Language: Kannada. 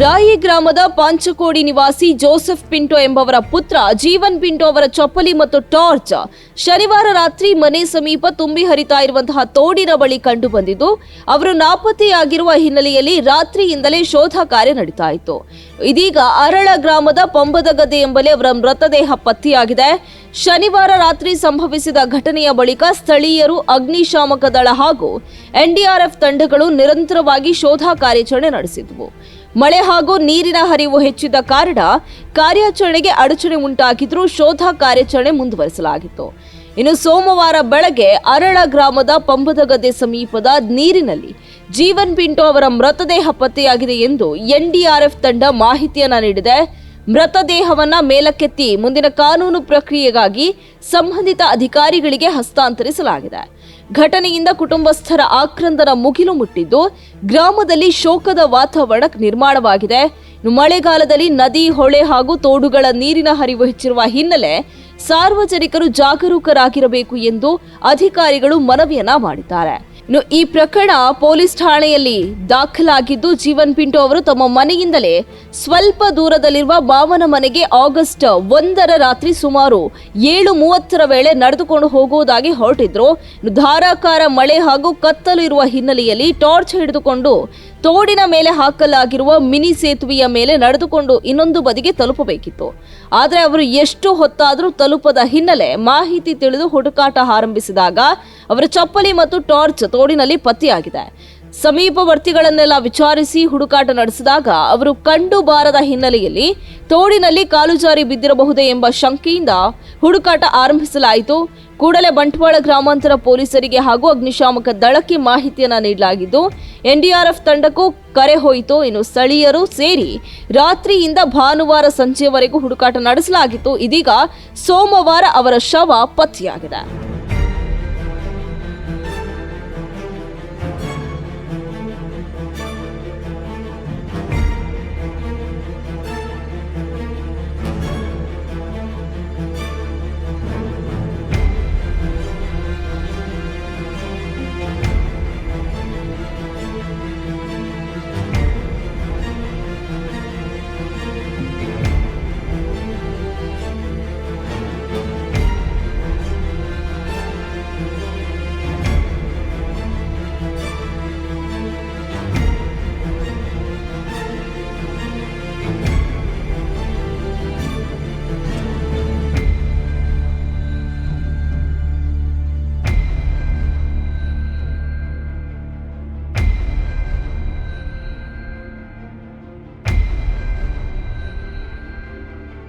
ರಾಯಿ ಗ್ರಾಮದ ಪಾಂಚಕೋಡಿ ನಿವಾಸಿ ಜೋಸೆಫ್ ಪಿಂಟೋ ಎಂಬವರ ಪುತ್ರ ಜೀವನ್ ಪಿಂಟೋ ಅವರ ಚಪ್ಪಲಿ ಮತ್ತು ಟಾರ್ಚ್ ಶನಿವಾರ ರಾತ್ರಿ ಮನೆ ಸಮೀಪ ತುಂಬಿ ಹರಿತಾ ಇರುವಂತಹ ತೋಡಿನ ಬಳಿ ಕಂಡು ಬಂದಿದ್ದು, ಅವರು ನಾಪತ್ತೆಯಾಗಿರುವ ಹಿನ್ನೆಲೆಯಲ್ಲಿ ರಾತ್ರಿಯಿಂದಲೇ ಶೋಧ ಕಾರ್ಯ ನಡೀತಾ ಇತ್ತು. ಇದೀಗ ಅರಳ ಗ್ರಾಮದ ಪಂಬದಗದ್ದೆ ಎಂಬಲ್ಲಿ ಅವರ ಮೃತದೇಹ ಪತ್ತೆಯಾಗಿದೆ. ಶನಿವಾರ ರಾತ್ರಿ ಸಂಭವಿಸಿದ ಘಟನೆಯ ಬಳಿಕ ಸ್ಥಳೀಯರು, ಅಗ್ನಿಶಾಮಕ ದಳ ಹಾಗೂ ಎನ್ಡಿಆರ್ಎಫ್ ತಂಡಗಳು ನಿರಂತರವಾಗಿ ಶೋಧ ಕಾರ್ಯಾಚರಣೆ ನಡೆಸಿದವು. ಮಳೆ ಹಾಗೂ ನೀರಿನ ಹರಿವು ಹೆಚ್ಚಿದ್ದ ಕಾರಣ ಕಾರ್ಯಾಚರಣೆಗೆ ಅಡಚಣೆ ಉಂಟಾಗಿದ್ರೂ ಶೋಧ ಕಾರ್ಯಾಚರಣೆ ಮುಂದುವರಿಸಲಾಗಿತ್ತು. ಇನ್ನು ಸೋಮವಾರ ಬೆಳಗ್ಗೆ ಅರಳ ಗ್ರಾಮದ ಪಂಬದಗದ್ದೆ ಸಮೀಪದ ನೀರಿನಲ್ಲಿ ಜೀವನ್ ಪಿಂಟೋ ಅವರ ಮೃತದೇಹ ಪತ್ತೆಯಾಗಿದೆ ಎಂದು ಎನ್ಡಿಆರ್ಎಫ್ ತಂಡ ಮಾಹಿತಿಯನ್ನ ನೀಡಿದೆ. ಮೃತದೇಹವನ್ನ ಮೇಲಕ್ಕೆತ್ತಿ ಮುಂದಿನ ಕಾನೂನು ಪ್ರಕ್ರಿಯೆಗಾಗಿ ಸಂಬಂಧಿತ ಅಧಿಕಾರಿಗಳಿಗೆ ಹಸ್ತಾಂತರಿಸಲಾಗಿದೆ. ಘಟನೆಯಿಂದ ಕುಟುಂಬಸ್ಥರ ಆಕ್ರಂದನ ಮುಗಿಲು ಮುಟ್ಟಿದ್ದು, ಗ್ರಾಮದಲ್ಲಿ ಶೋಕದ ವಾತಾವರಣ ನಿರ್ಮಾಣವಾಗಿದೆ. ಮಳೆಗಾಲದಲ್ಲಿ ನದಿ, ಹೊಳೆ ಹಾಗೂ ತೋಡುಗಳ ನೀರಿನ ಹರಿವು ಹೆಚ್ಚಿರುವ ಹಿನ್ನೆಲೆ ಸಾರ್ವಜನಿಕರು ಜಾಗರೂಕರಾಗಿರಬೇಕು ಎಂದು ಅಧಿಕಾರಿಗಳು ಮನವಿಯನ್ನ ಮಾಡಿದ್ದಾರೆ. ಈ ಪ್ರಕರಣ ಪೊಲೀಸ್ ಠಾಣೆಯಲ್ಲಿ ದಾಖಲಾಗಿದ್ದು, ಜೀವನ್ ಪಿಂಟೋ ಅವರು ತಮ್ಮ ಮನೆಯಿಂದಲೇ ಸ್ವಲ್ಪ ದೂರದಲ್ಲಿರುವ ಮಾವನ ಮನೆಗೆ ಆಗಸ್ಟ್ 1ರ ರಾತ್ರಿ ಸುಮಾರು 7:30 ವೇಳೆ ನಡೆದುಕೊಂಡು ಹೋಗುವುದಾಗಿ ಹೊರಟಿದ್ರು. ಧಾರಾಕಾರ ಮಳೆ ಹಾಗೂ ಕತ್ತಲು ಇರುವ ಹಿನ್ನೆಲೆಯಲ್ಲಿ ಟಾರ್ಚ್ ಹಿಡಿದುಕೊಂಡು ತೋಡಿನ ಮೇಲೆ ಹಾಕಲಾಗಿರುವ ಮಿನಿ ಸೇತುವೆಯ ಮೇಲೆ ನಡೆದುಕೊಂಡು ಇನ್ನೊಂದು ಬದಿಗೆ ತಲುಪಬೇಕಿತ್ತು. ಆದರೆ ಅವರು ಎಷ್ಟು ಹೊತ್ತಾದರೂ ತಲುಪದ ಹಿನ್ನೆಲೆ ಮಾಹಿತಿ ತಿಳಿದು ಹುಡುಕಾಟ ಆರಂಭಿಸಿದಾಗ ಅವರ ಚಪ್ಪಲಿ ಮತ್ತು ಟಾರ್ಚ್ ತೋಡಿನಲ್ಲಿ ಪತ್ತೆಯಾಗಿದೆ. ಸಮೀಪವರ್ತಿಗಳನ್ನೆಲ್ಲ ವಿಚಾರಿಸಿ ಹುಡುಕಾಟ ನಡೆಸಿದಾಗ ಅವರು ಕಂಡು ಬಾರದ ಹಿನ್ನೆಲೆಯಲ್ಲಿ ತೋಡಿನಲ್ಲಿ ಕಾಲು ಜಾರಿ ಬಿದ್ದಿರಬಹುದೇ ಎಂಬ ಶಂಕೆಯಿಂದ ಹುಡುಕಾಟ ಆರಂಭಿಸಲಾಯಿತು. ಕೂಡಲೇ ಬಂಟ್ವಾಳ ಗ್ರಾಮಾಂತರ ಪೊಲೀಸರಿಗೆ ಹಾಗೂ ಅಗ್ನಿಶಾಮಕ ದಳಕ್ಕೆ ಮಾಹಿತಿಯನ್ನ ನೀಡಲಾಗಿದ್ದು, ಎನ್ಡಿಆರ್ಎಫ್ ತಂಡಕ್ಕೂ ಕರೆ ಹೋಯಿತು. ಇನ್ನು ಸ್ಥಳೀಯರು ಸೇರಿ ರಾತ್ರಿಯಿಂದ ಭಾನುವಾರ ಸಂಜೆಯವರೆಗೂ ಹುಡುಕಾಟ ನಡೆಸಲಾಗಿತ್ತು. ಇದೀಗ ಸೋಮವಾರ ಅವರ ಶವ ಪತ್ತೆಯಾಗಿದೆ.